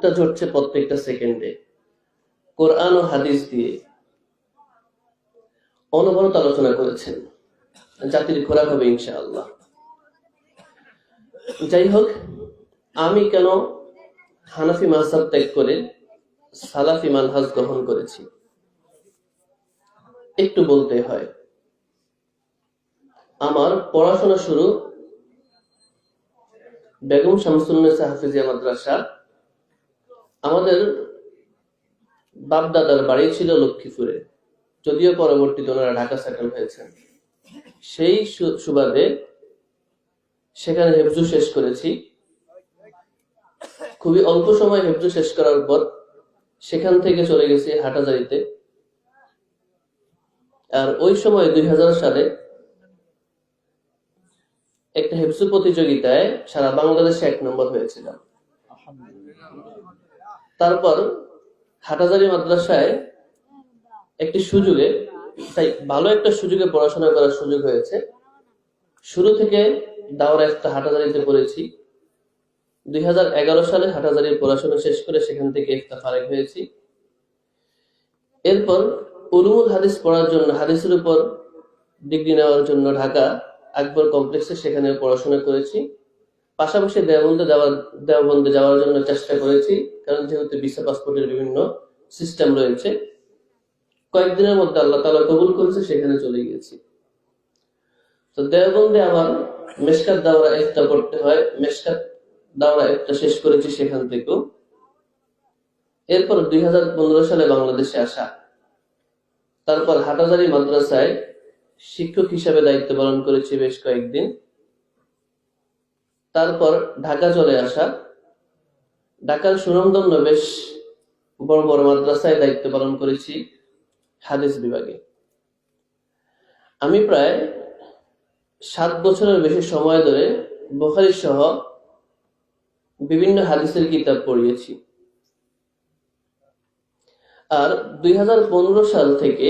বুকটা ঝরছে প্রত্যেকটা সেকেন্ডে। কোরআন ও হাদিস দিয়ে অনবরত আলোচনা করেছেন, জাতির খোরাক হবে ইনশাআল্লাহ। যাই হোক, আমি কেন হানাফি মাযহাব ত্যাগ করে সালাফি মানহাজ গ্রহণ করেছি একটু বলতে হয়। আমার পড়াশোনা শুরু বেগম শামসুন্নেছা হাফিজিয়া মাদ্রাসা। আমাদের বাপ দাদার বাড়ি ছিল লক্ষ্মীপুরে, যদিও পরবর্তীতে ওনারা ঢাকা সেটেল হয়েছেন। সেই সুবাদে সেখানে হেফজু শেষ করেছি। খুবই অল্প সময় হেফজু শেষ করার পর সেখান থেকে চলে গেছি হাটাজারিতে। আর ওই সময় 2000 সালে একটা হেফজু প্রতিযোগিতায় সারা বাংলাদেশে 1 নম্বর হয়েছিলাম। তারপর হাটাজারি মাদ্রাসায় একটি সুযোগে, তাই ভালো একটা সুযোগে পড়াশোনা করার সুযোগ হয়েছে। শুরু থেকে দাওরা ইফতা হাটাজারিতে পড়েছি। 2011 সালে হাটাজারির পড়াশোনা শেষ করে সেখান থেকে ইফতা ফারেক হয়েছি। এরপর উলুমুল হাদিস পড়ার জন্য, হাদিসের উপর ডিগ্রি নেওয়ার জন্য ঢাকা আকবর কমপ্লেক্সে সেখানে পড়াশোনা করেছি। পাশাপাশি দেওবন্দে যাওয়ার জন্য চেষ্টা করেছি, কারণ যেহেতু ভিসা পাসপোর্টের বিভিন্ন সিস্টেম রয়েছে। কয়েকদিনের মধ্যে আল্লাহ তাআলা কবুল করেছে, সেখানে চলে গিয়েছি। তো দেওবন্দে আমার মেশকাত দাওরা ইফতা পড়তে হয়, মেশকাত দাওরা ইফতা শেষ করেছি সেখান থেকেও। এরপর 2015 সালে বাংলাদেশে আসা, তারপর হাটাজারি মাদ্রাসায় শিক্ষক হিসেবে দায়িত্ব পালন করেছি বেশ কয়েকদিন। তারপর ঢাকা চলে আসা, ঢাকার সুনামধন্য বেশ বড় বড় মাদ্রাসায় দায়িত্ব পালন করেছি হাদিস বিভাগে। আমি প্রায় 7 বছরের বেশি সময় ধরে বুখারী সহ বিভিন্ন হাদিসের কিতাব পড়িয়েছি। আর 2015 সাল থেকে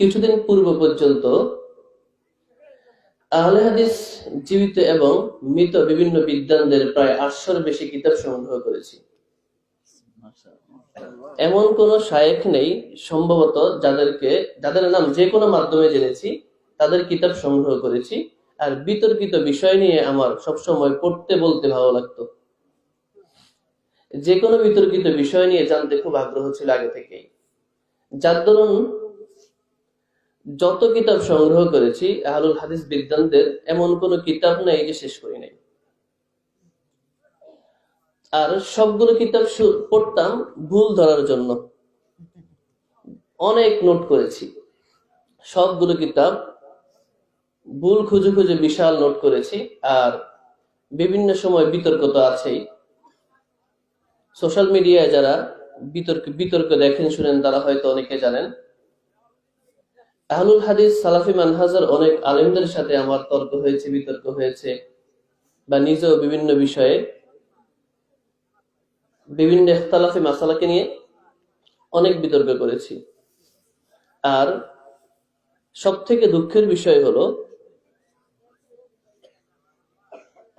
কিছুদিন পূর্ব পর্যন্ত আহলে হাদিস জীবিত এবং মৃত বিভিন্ন বিদ্বানদের প্রায় 800-এর বেশি কিতাব সংগ্রহ করেছি। এমন কোন শায়েখ নেই সম্ভবত যাদের নাম যে কোনো মাধ্যমে জেনেছি, তাদের কিতাব সংগ্রহ করেছি। আর বিতর্কিত বিষয় নিয়ে আমার সবসময় পড়তে বলতে ভালো লাগতো। যে কোনো বিতর্কিত বিষয় নিয়ে জানতে খুব আগ্রহ ছিল আগে থেকেই, যার দরুন যত কিতাব সংগ্রহ করেছি আহলুল হাদিস বিদ্বানদের, এমন কোন কিতাব নেই যে শেষ করি নাই। আর সবগুলো কিতাব পড়তাম ভুল ধরার জন্য, অনেক নোট করেছি। সবগুলো কিতাব ভুল খুঁজে খুঁজে বিশাল নোট করেছি। আর বিভিন্ন সময় বিতর্ক তো আছেই। সোশ্যাল মিডিয়ায় যারা বিতর্ক দেখেন শুনেন, তারা হয়তো অনেকে জানেন। আহলুল হাদিস সালাফি মানহাজের অনেক আলেমদের সাথে আমার তর্ক হয়েছে, বিতর্ক হয়েছে, বা নিজেও বিভিন্ন বিষয়ে বিভিন্ন ইখতিলাফি মাসালাকে নিয়ে অনেক বিতর্ক করেছি। আর সবথেকে দুঃখের বিষয় হলো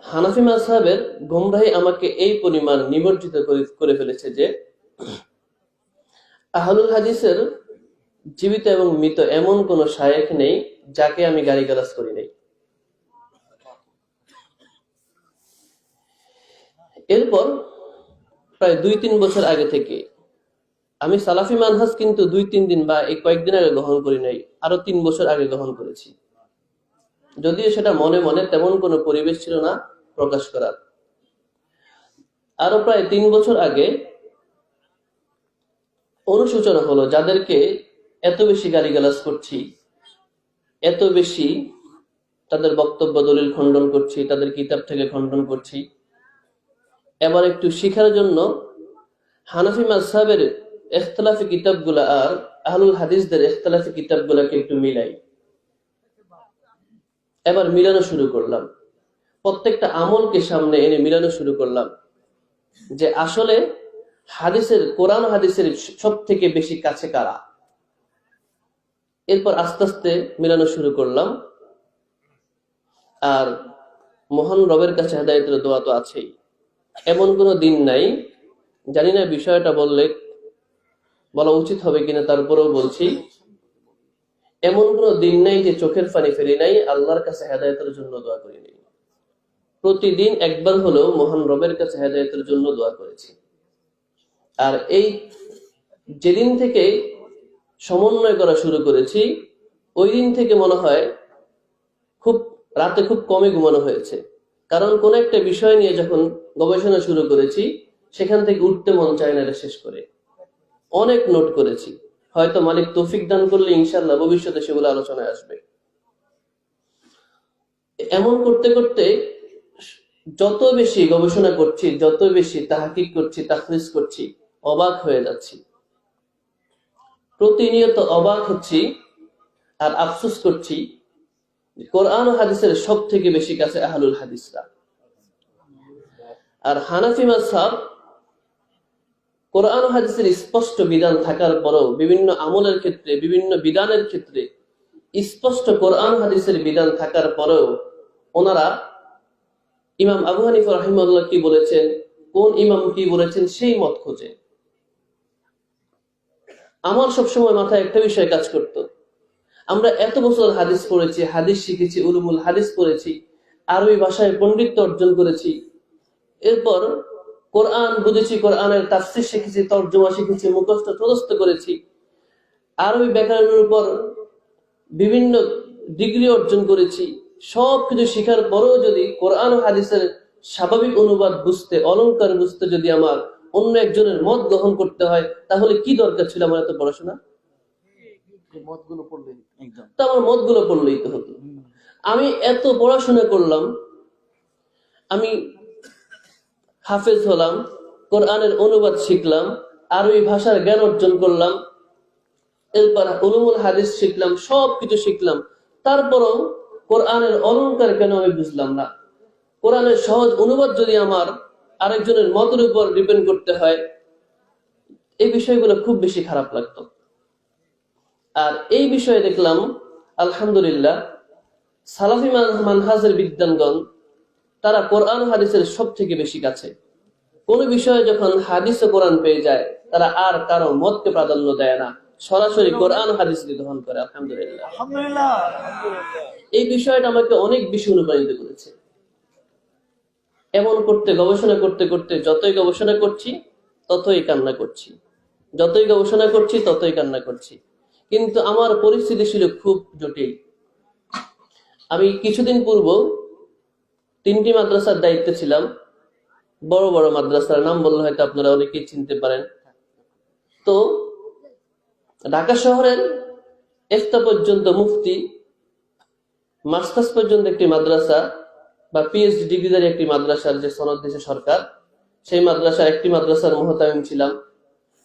হানাফি মাযহাবের গোমরাহি আমাকে এই পরিমাণ নিমজ্জিত করে ফেলেছে যে আহলুল হাদিসের জীবিত এবং মৃত এমন কোন শায়েখ নেই যাকে আমি গালিগালাজ করি নাই। এরপর প্রায় 2-3 বছর আগে থেকে আমি সালাফি মানহাজ কিন্তু 2-3 দিন বা এই কয়েকদিন আগে গ্রহণ করি নাই, আরো 3 বছর আগে গ্রহণ করেছি। যদিও সেটা মনে মনে তেমন কোনো পরিবেশ ছিল না প্রকাশ করার। আরো প্রায় 3 বছর আগে অনুশোচনা হলো, যাদেরকে এত বেশি গালিগালাজ করছি, এত বেশি তাদের বক্তব্য দলিল খণ্ডন করছি, তাদের কিতাব থেকে খণ্ডন করছি, এবার একটু শিখার জন্য হানাফি মাযহাবের ইখতিলাফি কিতাবগুলা আর আহলুল হাদিসদের ইখতিলাফি কিতাবগুলাকে একটু মিলাই। এবার মিলানো শুরু করলাম, প্রত্যেকটা আমলকে সামনে এনে মিলানো শুরু করলাম যে আসলে হাদিসের, কোরআন হাদিসের সব থেকে বেশি কাছে কারা। এরপর আস্তে আস্তে মিলানো শুরু করলাম। আর মহান রবের কাছে হেদায়েতের দোয়া তো আছেই। এমন কোনো দিন নাই, জানি না বিষয়টা বলা উচিত হবে কিনা, তারপরেও বলছি, এমন কোনো দিন নাই যে চোখের পানি ফেলি নাই, আল্লাহর কাছে হেদায়েতের জন্য দোয়া করি নাই। প্রতিদিন একবার হলেও মহান রবের কাছে হেদায়েতের জন্য দোয়া করেছি। আর এই যেদিন থেকে সমন্বয় করা শুরু করেছি, ওই দিন থেকে মনে হয় রাতে খুব কমই ঘুমানো হয়েছে। কারণ কোন একটা বিষয় নিয়ে যখন গবেষণা শুরু করেছি, সেখান থেকে উঠতে মন চায় না, এটা শেষ করে অনেক নোট করেছি। হয়তো মালিক তৌফিক দান করলে ইনশাআল্লাহ ভবিষ্যতে সেগুলো আলোচনায় আসবে। এমন করতে করতে যত বেশি গবেষণা করছি, যত বেশি তাহকিক করছি, তাখরিজ করছি, অবাক হয়ে যাচ্ছি। প্রতিনিয়ত অবাক হচ্ছি আর আফসোস করছি, কোরআন ও হাদিসের সব থেকে বেশি কাছে আহলুল হাদিসরা। আর হানাফি মাযহাব কোরআন ও হাদিসের স্পষ্ট বিধান থাকার পরেও বিভিন্ন আমলের ক্ষেত্রে, বিভিন্ন বিধানের ক্ষেত্রে স্পষ্ট কোরআন হাদিসের বিধান থাকার পরেও ওনারা ইমাম আবু হানিফা রাহিমাহুল্লাহ কি বলেছেন, কোন ইমাম কি বলেছেন, সেই মত খোঁজে। আমার সবসময় মাথায় একটা বিষয় কাজ করত, আমরা এত বছর হাদিস পড়েছি, হাদিস শিখেছি, উলুমুল হাদিস পড়েছি, আরবি ভাষায় পণ্ডিত্য অর্জন করেছি, এরপর কোরআন বুঝেছি, কোরআনের তাফসীর শিখেছি, তরজমা শিখেছি, মুখস্থ ঠোঁটস্থ করেছি, আরবি ব্যাকরণের উপর বিভিন্ন ডিগ্রি অর্জন করেছি। সবকিছু শিখার পরেও যদি কোরআন ও হাদিসের স্বাভাবিক অনুবাদ বুঝতে, অলংকার বুঝতে যদি আমার অন্য একজনের মত গ্রহণ করতে হয়, তাহলে কি দরকার ছিল আমার এত পড়াশোনা? তো আমার মতগুলো পড়লেই তো হতো। আমি এত পড়াশোনা করলাম, আমি হাফেজ হলাম, কোরআনের অনুবাদ শিখলাম, আরবি ভাষার জ্ঞান অর্জন করলাম, এরপর উলুমুল হাদিস শিখলাম, সবকিছু শিখলাম, তারপরও কোরআনের অলংকার কেন আমি বুঝলাম না? কোরআনের সহজ অনুবাদ যদি আমার আরেকজনের মতের উপর ডিপেন্ড করতে হয়, এই বিষয়গুলো খুব বেশি খারাপ লাগতো। আর এই বিষয়ে দেখলাম আলহামদুলিল্লাহ সালাফি মানহাজের বিদ্বানগণ তারা কোরআন হাদিসের সব থেকে বেশি কাছে। কোন বিষয়ে যখন হাদিস ও কোরআন পেয়ে যায়, তারা আর কারো মতকে প্রাধান্য দেয় না, সরাসরি কোরআন হাদিসকে গ্রহণ করে। আলহামদুলিল্লাহ, এই বিষয়টা আমাকে অনেক বেশি অনুপ্রাণিত করেছে। এমন করতে, গবেষণা করতে করতে যতই গবেষণা করছি ততই কান্না করছি, যতই গবেষণা করছি ততই কান্না করছি। কিন্তু আমার পরিস্থিতি ছিল খুব জটিল। আমি কিছুদিন পূর্ব 3টি মাদ্রাসার দায়িত্বে ছিলাম, বড় বড় মাদ্রাসার নাম বললে হয়তো আপনারা অনেকেই চিনতে পারেন। তো ঢাকা শহরের ইফতা পর্যন্ত মুফতি, মাস্টার্স পর্যন্ত একটি মাদ্রাসা বা পিএইচডি ডিগ্রিধারী একটি মাদ্রাসার যে সনদ দিয়েছে সরকার, সেই মাদ্রাসার একটি মাদ্রাসার মুহতামিম ছিলাম,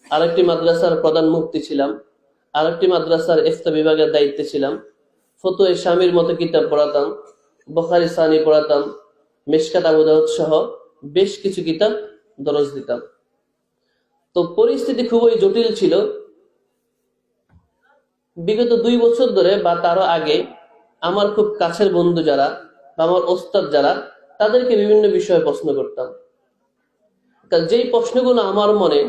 আরেকটি মাদ্রাসার প্রধান মুফতি ছিলাম, আরেকটি মাদ্রাসার ইফতা বিভাগের দায়িত্বে ছিলাম, ফতোয়া শামির মতো কিতাব পড়াতাম, বুখারী সানি পড়াতাম, মিশকাত আবু দাউদ সহ বেশ কিছু কিতাব দরজ দিতাম। তো পরিস্থিতি খুবই জটিল ছিল। বিগত 2 বছর ধরে বা তারও আগে আমার খুব কাছের বন্ধু যারা বা আমার ওস্তাদ যারা, তাদেরকে বিভিন্ন বিষয়ে প্রশ্ন করতাম। যেই প্রশ্নগুলো আমার মনে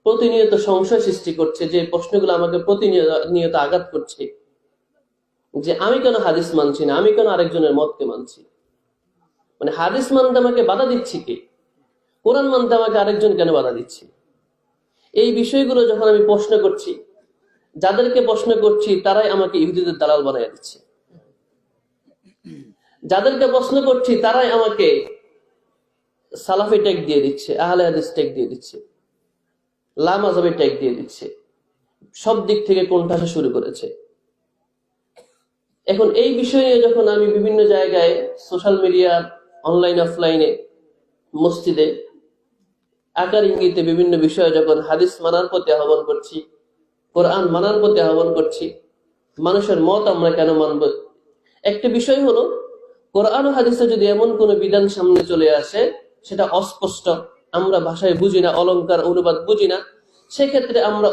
প্রতিনিয়ত সংশয় সৃষ্টি করছে, যে প্রশ্নগুলো আমাকে প্রতিনিয়ত আঘাত করছে, যে আমি কেন হাদিস মানছি না, আমি কেন আরেকজনের মতকে মানছি, মানে হাদিস মানতে আমাকে বাধা দিচ্ছি কে, কোরআন মানতে আমাকে আরেকজন কেন বাধা দিচ্ছে, এই বিষয়গুলো যখন আমি প্রশ্ন করছি, যাদেরকে প্রশ্ন করছি তারাই আমাকে ইহুদিদের দালাল বানিয়ে দিচ্ছে, যাদেরকে প্রশ্ন করছি তারাই আমাকে সালাফি ট্যাগ দিয়ে দিচ্ছে, আহলে হাদিস ট্যাগ দিয়ে দিচ্ছে, লামাযাবি ট্যাগ দিয়ে দিচ্ছে, সব দিক থেকে কোণঠাসা শুরু করেছে। এখন এই বিষয় নিয়ে যখন আমি বিভিন্ন জায়গায় সোশ্যাল মিডিয়া, অনলাইন অফলাইনে, মসজিদে আকার ইঙ্গিতে বিভিন্ন বিষয়ে যখন হাদিস মানার প্রতি আহ্বান করছি, কোরআন মানার প্রতি আহ্বান করছি, মানুষের মত আমরা কেন মানব, একটা বিষয় হলো কোরআন ও হাদিসে যদি এমন কোনো বিধান সামনে চলে আসে, সেটা অস্পষ্ট, আমরা ভাষায় বুঝি না, অলংকার অনুবাদ বুঝি না, সেক্ষেত্রে আমরা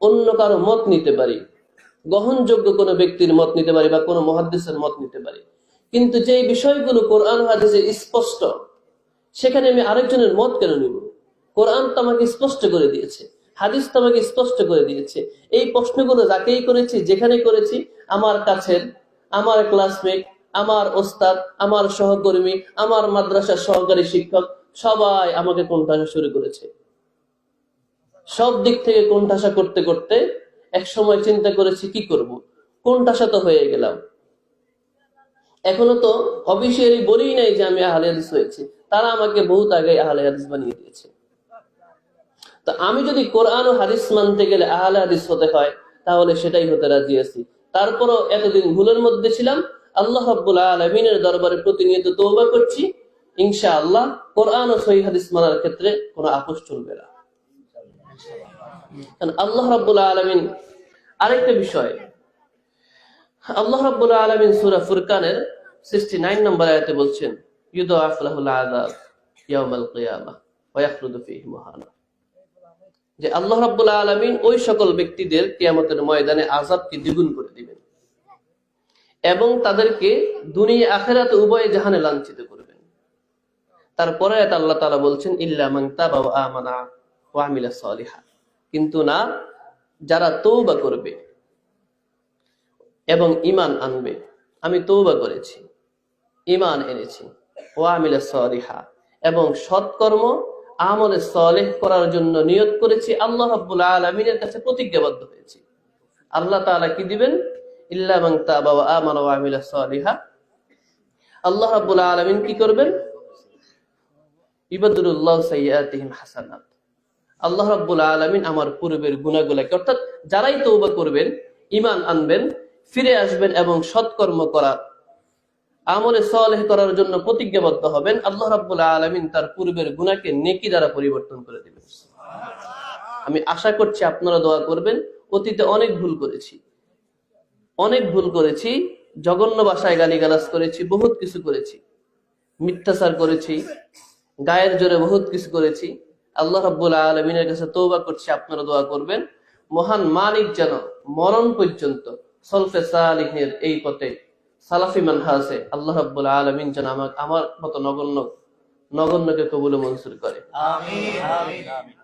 অন্য কারো মত নিতে পারি, গ্রহণযোগ্য কোনো ব্যক্তির মত নিতে পারি বা কোনো মুহাদ্দিসের মত নিতে পারি। কিন্তু যে বিষয়গুলো কোরআন হাদিসে স্পষ্ট, সেখানে আমি আরেকজনের মত কেন নিব? কোরআন তো আমাকে স্পষ্ট করে দিয়েছে, হাদিস তো আমাকে স্পষ্ট করে দিয়েছে। এই প্রশ্নগুলো যাকেই করেছি, যেখানে করেছি, আমার কাছের, আমার ক্লাসমেট, আমার ওস্তাদ, আমার সহকর্মী, আমার মাদ্রাসার সহকারী শিক্ষক সবাই আমাকে কোণঠাসা শুরু করেছে। সব দিক থেকে কোণঠাসা করতে করতে এক সময় চিন্তা করেছি কি করব, কোণঠাসা তো হয়ে গেলাম। এখনো তো অফিসিয়ালি বলেই নাই যে আমি আহলে হাদিস হয়েছি, তারা আমাকে বহুত আগে আহলে হাদিস বানিয়ে দিয়েছে। তো আমি যদি কোরআন ও হাদিস মানতে গেলে আহলে হাদিস হতে হয়, তাহলে সেটাই হতে রাজি আছি। তারপরও এতদিন ভুলের মধ্যে ছিলাম, আল্লাহ রাব্বুল আলামিনের দরবারে প্রতিনিয়ত তওবা করছি। ইনশাআল্লাহ কোরআন ও সহিহ হাদিস মানার ক্ষেত্রে কোনো আপোষ চলবে না। কারণ আল্লাহ রাব্বুল আলামিন আরেকটা বিষয়, আল্লাহ রাব্বুল আলামিন সূরা ফুরকানের 69 নম্বর আয়াতে বলছেন, ইউদাআফ লাহুল আযাব ইয়াউমাল কিয়ামাহ ওয়া ইয়াখলুদু ফীহি মুহানা। যে আল্লাহ রাব্বুল আলামিন ওই সকল ব্যক্তিদের কিয়ামতের ময়দানে আযাবকে দ্বিগুণ করে দিবেন এবং তাদেরকে দুনিয়া আখিরাত উভয় জাহানে লাঞ্ছিত করবেন। তারপরে আয়াত আল্লাহ তাআলা বলছেন, ইল্লা মান তাবা ওয়া আমানা ওয়া আমিলা সলিহা, কিন্তু না, যারা তওবা করবে এবং ঈমান আনবে। আমি তওবা করেছি, ঈমান এনেছি, ওয়া আমিলা সলিহা, এবং সৎকর্ম আমলে সালেহ করার জন্য নিয়ত করেছি, আল্লাহ রাব্বুল আলামিনের কাছে প্রতিজ্ঞাবদ্ধ হয়েছি। আল্লাহ তাআলা কি দিবেন? ইল্লা মান তাবা ওয়া আমানা ওয়া আমিলা সলিহা। আল্লাহ রাব্বুল আলামিন কি করবেন? ইবাদুল্লাহ সাইয়্যাতিহিম হাসানাত। আল্লাহ রাব্বুল আলামিন আমার পূর্বের গুনাহগুলোকে, অর্থাৎ যারাই তওবা করবেন, ঈমান আনবেন, ফিরে আসবেন এবং সৎকর্ম করার, আমলে সালেহ করার জন্য প্রতিজ্ঞাবদ্ধ হবেন, আল্লাহ রাব্বুল আলামিন তার পূর্বের গুনাহকে নেকি দ্বারা পরিবর্তন করে দিবেন। আমি আশা করছি আপনারা দোয়া করবেন। অতীতে অনেক ভুল করেছি, জঘন্য ভাষায় গালিগালাজ করেছি, বহুত কিছু করেছি, মিথ্যাচার করেছি, গায়ের জোরে বহুত কিছু করেছি। আল্লাহ রাব্বুল আলামিনের কাছে তওবা করছি, আপনারা দোয়া করবেন মহান মালিক যেন মরণ পর্যন্ত সলফে সালিহিনের এই পথে, সালাফি মানহাজে আল্লাহ রাব্বুল আলামিন যেন আমার মতো নগণ্যকে কবুল ও মঞ্জুর করে। আমিন আমিন আমিন।